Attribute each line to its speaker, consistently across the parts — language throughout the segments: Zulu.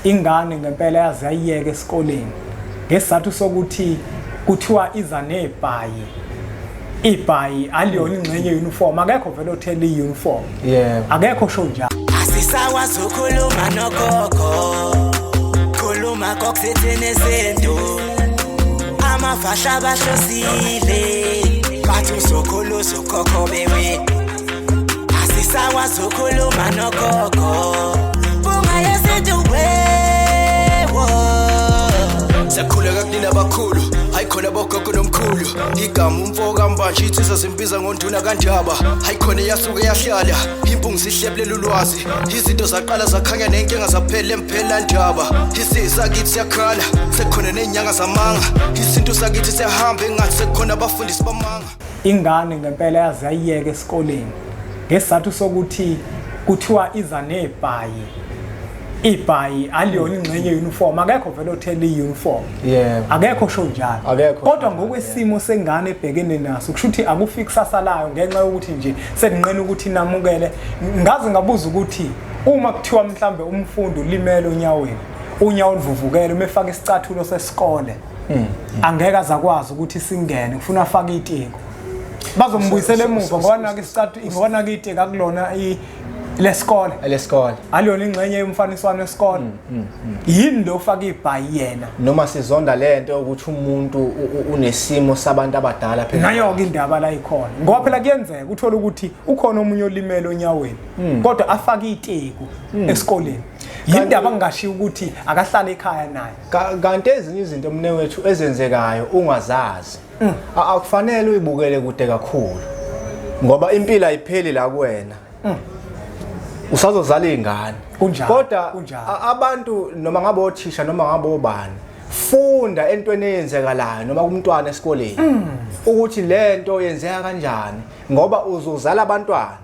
Speaker 1: ingane ngempela yaze yayiyeke esikoleni ngesizathu sokuthi kuthiwa iza nebhayi. Ibhayi aliyona ingxenye uniform, akekho vele othela iuniform. Akekho sho njalo.
Speaker 2: Asisakwazi ukukhuluma nogogo, khuluma kokusethi nezinto, amafasha abahlosile, bathi uzokhuluza ukhokhobewe. Asisakwazi ukukhuluma nogogo, bungayezinto wewo.
Speaker 3: Sakhuleka kunina abakhulu, hayikhona bogogo nomkhulu. Igama umfoka mbanje ithi sasimbiza ngonduna kanjaba. Hayikhona yasuke yahlala, impungu sihlebulela ulwazi. Izinto zaqala zakhanya nenkinga zaphela emphela njaba. Isizwe kithi siyakhala, sekhona nenyanga zamanga. Izinto sakithi siyahamba engathi sekhona abafundisi bamanga.
Speaker 1: Ingane ngempela yaze yayiyeke esikoleni ngesizathu sokuthi kuthiwa iza nebhayi. Ibhayi aliyona ingxenye uniform, akekho vele othela iuniform. Akekho sho njalo. Kodwa ngokwesimo sengane ebhekene naso kusho ukuthi akufiki kusasa layo ngenxa yokuthi nje seninqena ukuthi namukele. Ngaze ngabuza ukuthi uma kuthiwa mhlambe umfundi ulimele onyaweni, unyawo oluvuvukele umefaka isicathulo sesikole, angeke azakwazi ukuthi singene, ufuna afake iteko. Bazombuyisela emuva ngoba nake isicathulo ingona ke iteko akulona lesikole aliyona ingxenye yomfaniswano wesikole. Yini lo ufaka ibhayi yena
Speaker 4: noma sizonda lento ukuthi umuntu unesimo sabantu abadala phela
Speaker 1: nayo ke indaba la ikhona ngoba phela kuyenzeka uthola ukuthi ukhona omunye olimele onyaweni kodwa afaka iteko esikoleni. Yindaba ngingashiya ukuthi akahlala ekhaya naye.
Speaker 4: Kanti ezinye izinto mne wethu ezenzekayo ungazazi akufanele uyibukele kude kakhulu ngoba impilo ayipheli la kuwena. Usazozala ingane kodwa abantu noma ngabe othisha noma ngabe obani funda entweni eyenzekalayo noma kumntwana esikoleni ukuthi lento yenzeka kanjani ngoba uzozala abantwana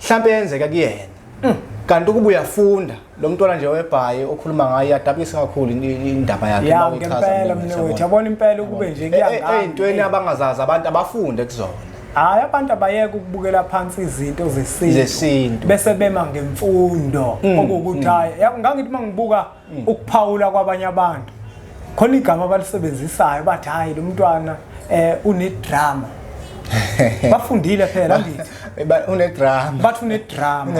Speaker 4: mhlambe yenzeka kuyena kanti ukuba uyafunda lo mntwana nje webhayi okhuluma ngayo yadabisa kakhulu indaba yakhe
Speaker 1: mayichaza ngempela mina wethu yabona impela kube nje kuyangani
Speaker 4: eyintweni abangazazi abantu abafunde kuzona.
Speaker 1: Hayi abantu abayeke ukubukela phansi izinto zesintu bese bema ngemfundo okukuthi hayi ngangithi mangibuka ukuphawula kwabanye abantu khona igama abalisebenzisayo bathi hayi lo mntwana unedrama. Bafundile phela ngithi
Speaker 4: unedrama
Speaker 1: bathi unedrama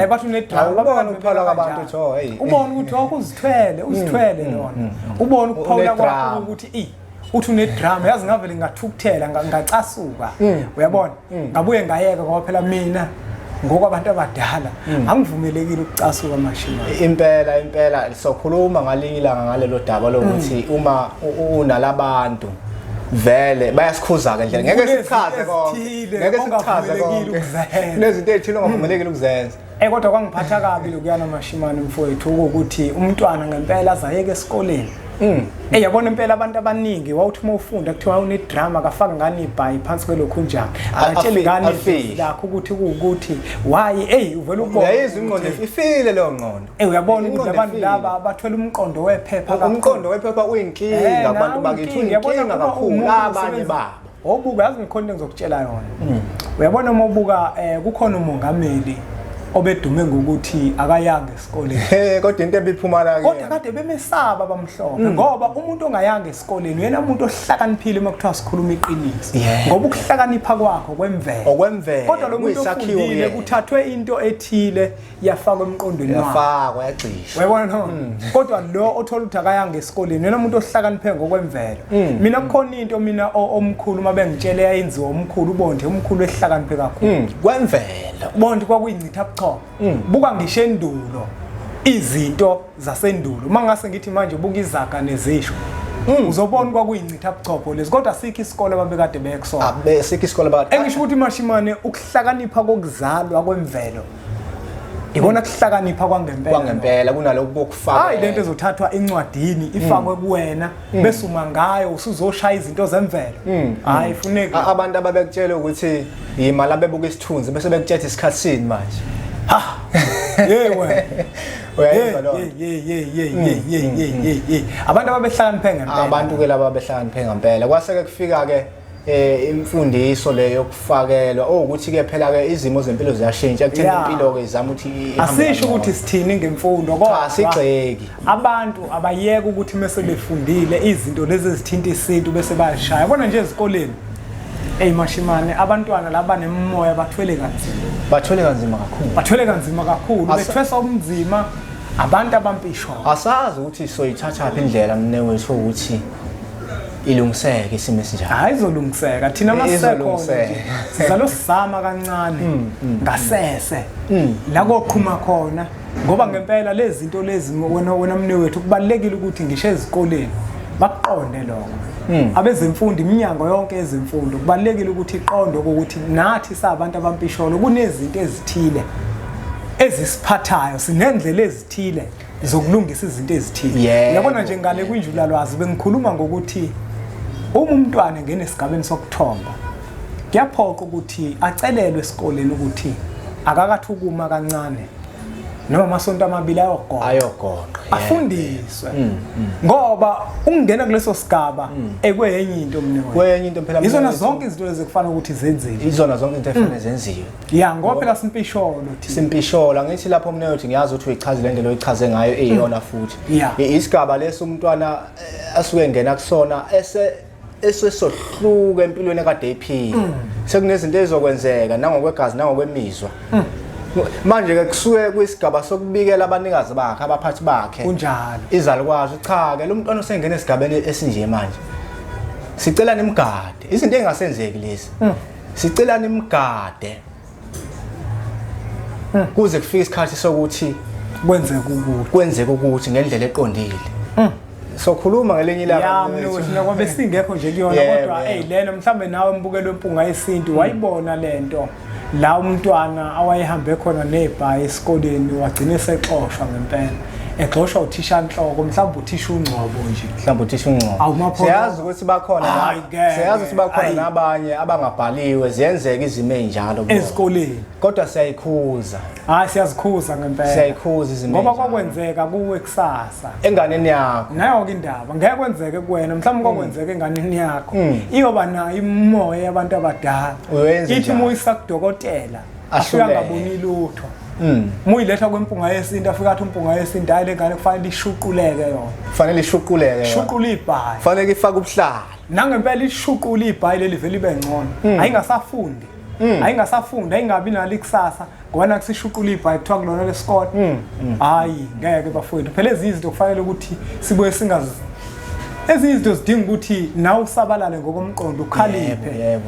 Speaker 1: bathi unedrama
Speaker 4: ubona ukuphawula kwabantu tho hey
Speaker 1: ubona ukuthi uzithwele lona ubona ukuphawula kwakho ukuthi uthi unedrama yazi ngavele ngathukuthela ngacasuka uyabona ngabuye ngayeka ngoba phela mina ngokwabantu abadala angivumelekile ukucasuka mashina.
Speaker 4: Impela sokhuluma ngalilanga ngalelo daba lokuthi uma unalabantu vele bayasikhuza ke ndlela ngeke sichaze konke nezinto ezithile ongavumelekile ukuzenza.
Speaker 1: Kodwa kwangiphatha kabi lokuyana mashimane mfowethu ukuthi umntwana ngempela azayeke esikoleni. Yabona impela abantu abaningi wawuthi uma ufunda kuthiwa unedrama kafaka ngani ibhayi phansi kwelokhu njani akatshela ingane lakho ukuthi kuukuthi why uvela ukubona
Speaker 4: uyayizwa ingqondo ifile leyo ngqondo
Speaker 1: uyabona ukuthi abantu laba abathwele umqondo wephepha
Speaker 4: umqondo wephepha uyinkinga abantu bakithi uyinkinga kakhulu abanye babo
Speaker 1: obuka yazi ngikhona into ngizokutshela yona. Uyabona uma ubuka kukhona umongameli obedume ngokuthi akayanga esikoleni
Speaker 4: kodwa into ebiphuma la ke
Speaker 1: kodwa kade bemesaba bamhlophe ngoba umuntu ongayanga esikoleni yena umuntu ohlakaniphile makuthiwa sikhuluma iqiniso ngoba ukuhlakanipha kwakho kwemvelo kodwa lo muntu ofundile kuthathwe into ethile yafakwa emqondweni wakhe
Speaker 4: yafakwa yagcishwa
Speaker 1: uyabona kodwa lo othola ukuthi akayanga esikoleni yena umuntu ohlakaniphe ngokwemvelo. Mina kukhona into mina omkhulu mabengitshele yayenziwa umkhulu ubonde umkhulu ehlakaniphe kakhulu
Speaker 4: kwemvelo
Speaker 1: bonde kwakuyincitha buka ngisho endulo izinto zasendulo mangase ngithi manje buka izaga nezisho uzobona kwakuyincitha buchopho lezi kodwa sikho isikole ababekade bekusona
Speaker 4: sikho isikole abakade
Speaker 1: engisho ukuthi mashimane ukuhlakanipha kokuzalwa kwemvelo ibona kuhlakanipha
Speaker 4: kwangempela kunalokho bokufaka
Speaker 1: hayi lento ezothathwa encwadini ifakwe kuwena bese uma ngayo usuzoshaya izinto zemvelo hayi ifuneka
Speaker 4: abantu ababekutshela ukuthi imali abebuka isithunzi bese bekutshela isikhathi sini manje
Speaker 1: yewe
Speaker 4: uyayizwa lo
Speaker 1: abantu ababehlakaniphe ngempela
Speaker 4: abantu ke laba behlakaniphe ngempela kwase ke kufika ke imfundiso leyo yokufakelwa ukuthi ke phela ke izimo zempilo ziyashintsha ekutheni impilo ke izama ukuthi
Speaker 1: asisho ukuthi sithini ngemfundo kodwa
Speaker 4: asigceki
Speaker 1: abantu abayeka ukuthi mase befundile izinto lezi ezithinta isintu bese bayashaya yabona nje ezikoleni mashimane abantwana laba nemoya bathwele kanzima kakhulu bethwesa ubunzima abantu abampisho
Speaker 4: asazi ukuthi soyithatha indlela mnewethu ukuthi ilungiseke isimo esinjalo
Speaker 1: hayi izolungiseka thina masekho sizalo sizama kancane ngasese la koqhuma khona ngoba ngempela lezi zinto lezi wena mnewethu kubalekile ukuthi ngisho ezikoleni baqonde lokho abezemfundo iminyango yonke ezemfundo kubalekile ukuthi iqonde ukuthi nathi sabantu abampisholo kunezinto ezithile ezisiphathayo sinendlela ezithile zokulungisa izinto ezithile yabona nje ngale kwinjulalwazi bengikhuluma ngokuthi uma umntwana engene esigabeni sokuthomba kuyaphoqa ukuthi acelelwe esikoleni ukuthi akakathukuma kancane noma amasonto amabili ayogoqa afundiswe ngoba ungena kuleso sigaba ekwenye into
Speaker 4: kwenye phela
Speaker 1: izona zonke izinto ezikufanele ukuthi zenziwe
Speaker 4: izona zonke izinto efanele zenziwe
Speaker 1: ngoba phela
Speaker 4: simpishola ngithi lapho mnewethu ngiyazi ukuthi uyichaze le ndlela oyichaze ngayo eyona futhi isigaba leso umntwana asuke engena kusona esesohluka empilweni ekade ephila sekunezinto ezizokwenzeka nangokwegazi nangokwemizwa manje ke kusuke kwisigaba sokubikela abanikazi bakhe abaphathi bakhe
Speaker 1: kunjalo
Speaker 4: izalukwazi cha ke lo mntwana osengena esigabeni esinje manje sicela nimgade izinto engasenzeki lezi sicela nimgade kuze kufike isikhathi sokuthi kwenzeke ukuthi ngendlela eqondile sokhuluma ngelinye ilanga
Speaker 1: mnewethu ngoba singekho nje kuyona kodwa lena mhlambe nawe mbukelo wempunga yesintu wayibona lento la umntwana awayehambe khona neBhayi esikoleni wagcina sexoshwa ngempela exoshwa uthisha nhloko mhlawumbe uthisha ungcobo nje siyazi ukuthi bakhona nabanye abangabhaliwe ziyenzeka izimo ezinjalo esikoleni
Speaker 4: kodwa siyayikhuza
Speaker 1: siyazikhuza ngempela
Speaker 4: siyayikhuza izimo
Speaker 1: ngoba kwakwenzeka kuwe kusasa
Speaker 4: enganeni yakho
Speaker 1: nayo ke indaba ngeke kwenzeke kuwena mhlawumbe kwakwenzeka enganeni yakho iyoba nayo imoya yabantu abadala ithi muyisa kudokotela afika ngaboni lutho muyiletha kwempunga yesintu afika athi umpunga yesintu hayi lengane kufanele ishuquleke yona
Speaker 4: kufanele ishuquleke
Speaker 1: ishuqula iBhayi
Speaker 4: kufanele ifake ubuhlalo
Speaker 1: nangempela ishuqula iBhayi leli vele libe ngcono ayingasafunda ayingabi nalo ikusasa ngoba nakusishuqula iBhayi kuthiwa kulona lesikole hayi ngeke bafowethu phela izinto kufanele ukuthi sibuye singazi ezinye izinto zidinga ukuthi nawe usabalale ngokomqondo ukhaliphe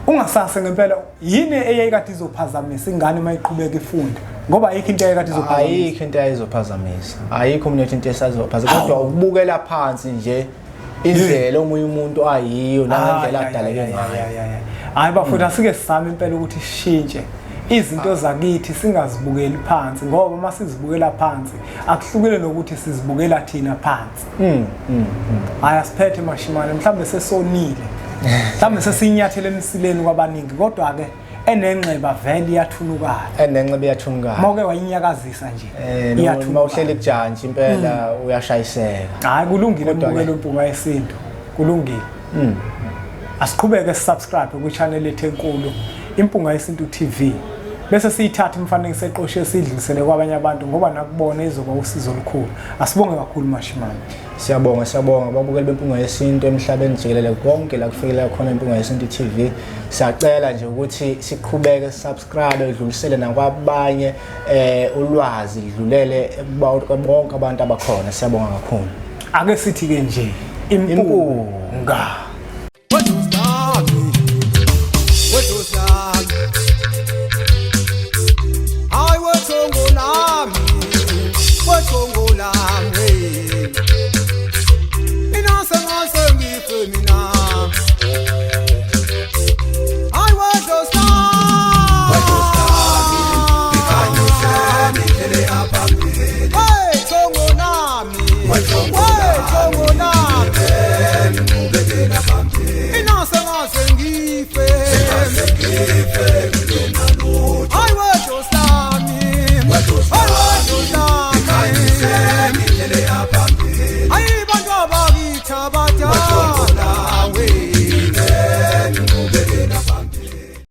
Speaker 1: ungasase ngempela yini eyayikade izophazamisa ingane mayiqhubeka ifunda ngoba ayikho into eyayikade izophazamisa
Speaker 4: ayikho into eyizophazamisa ayikho umuntu into esazophazamisa kodwa ukubukela phansi nje indlela omunye umuntu ayiyo nangendlela adaleke ngayo
Speaker 1: hayi bafuna sike sizame impela ukuthi sishintshe izinto zakithi singazibukeli phansi ngoba masizibukela phansi akuhlukile nokuthi sizibukela thina phansi hayi asiphethe mashimane mhlambe sesonile mhlambe sesinyathele emsileni kwabaningi kodwa ke enenxeba vele iyathunukala mawuke wayinyakazisa nje
Speaker 4: iyathunukala mawuhleli kujantshi impela uyashayiseka
Speaker 1: hayi kulungile mbukelo impunga yesintu kulungile asiqhubeke sisubscribe ku channel yethu enkulu impunga yesintu TV bese siyithatha imfanekiso eqoshe sidlulisele kwabanye abantu ngoba nakubona izoba usizo olukhulu asibonge kakhulu mashimane
Speaker 4: siyabonga babukeli bempunga yesintu emhlabeni jikelele konke la kufikela khona impunga yesintu TV siyacela nje ukuthi siqhubeke subscribe idlulisele nakwabanye ulwazi lidlulele bonke abantu abakhona siyabonga kakhulu
Speaker 1: ake sithi ke nje impunga